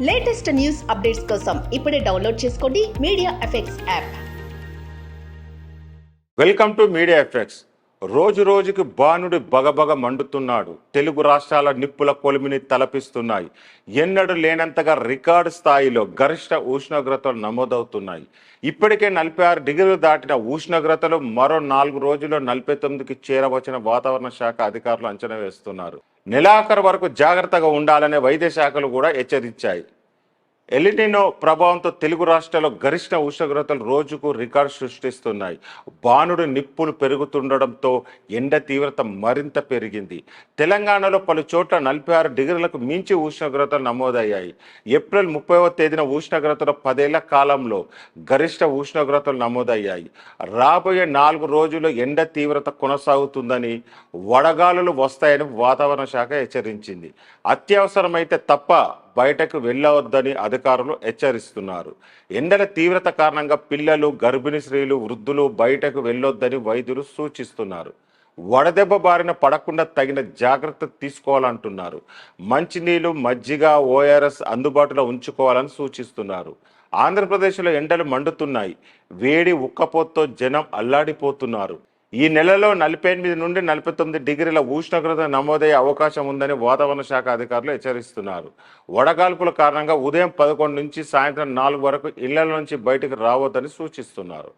Latest news updates కోసం ఇప్పుడే download చేసుకోండి media effects app. Welcome to media effects. రోజు రోజుకి బాణుడి బగబగ మండుతున్నాడు. తెలుగు రాష్ట్రాల నిప్పుల కొలిమిని తలపిస్తున్నాయి. ఎన్నడూ లేనంతగా రికార్డు స్థాయిలో గరిష్ట ఉష్ణోగ్రతలు నమోదవుతున్నాయి. ఇప్పటికే 46 డిగ్రీలు దాటిన ఉష్ణోగ్రతలు మరో 4 రోజుల్లో 49కి చేరవచ్చిన వాతావరణ శాఖ అధికారులు అంచనా వేస్తున్నారు. నెలాఖరు వరకు జాగ్రత్తగా ఉండాలనే వైద్య శాఖలు కూడా హెచ్చరించాయి. ఎలినినో ప్రభావంతో తెలుగు రాష్ట్రాల్లో గరిష్ట ఉష్ణోగ్రతలు రోజుకు రికార్డు సృష్టిస్తున్నాయి. బాణుడు నిప్పులు పెరుగుతుండడంతో ఎండ తీవ్రత మరింత పెరిగింది. తెలంగాణలో పలు చోట్ల 46 డిగ్రీలకు మించి ఉష్ణోగ్రతలు నమోదయ్యాయి. ఏప్రిల్ 30వ తేదీన ఉష్ణోగ్రతలు 10 ఏళ్ల కాలంలో గరిష్ట ఉష్ణోగ్రతలు నమోదయ్యాయి. రాబోయే 4 రోజులు ఎండ తీవ్రత కొనసాగుతుందని, వడగాలులు వస్తాయని వాతావరణ శాఖ హెచ్చరించింది. అత్యవసరమైతే తప్ప బయటకు వెళ్ళవద్దని అధికారులు హెచ్చరిస్తున్నారు. ఎండల తీవ్రత కారణంగా పిల్లలు, గర్భిణీ స్త్రీలు, వృద్ధులు బయటకు వెళ్ళొద్దని వైద్యులు సూచిస్తున్నారు. వడదెబ్బ బారిన పడకుండా తగిన జాగ్రత్త తీసుకోవాలంటున్నారు. మంచినీళ్ళు, మజ్జిగ, ఓఆర్ఎస్ అందుబాటులో ఉంచుకోవాలని సూచిస్తున్నారు. ఆంధ్రప్రదేశ్లో ఎండలు మండుతున్నాయి. వేడి ఉక్కపోతతో జనం అల్లాడిపోతున్నారు. ఈ నెలలో 48 నుండి 49 డిగ్రీల ఉష్ణోగ్రత నమోదయ్యే అవకాశం ఉందని వాతావరణ శాఖ అధికారులు హెచ్చరిస్తున్నారు. వడగాల్పుల కారణంగా ఉదయం 11 నుంచి సాయంత్రం 4 వరకు ఇళ్ల నుంచి బయటకు రావద్దని సూచిస్తున్నారు.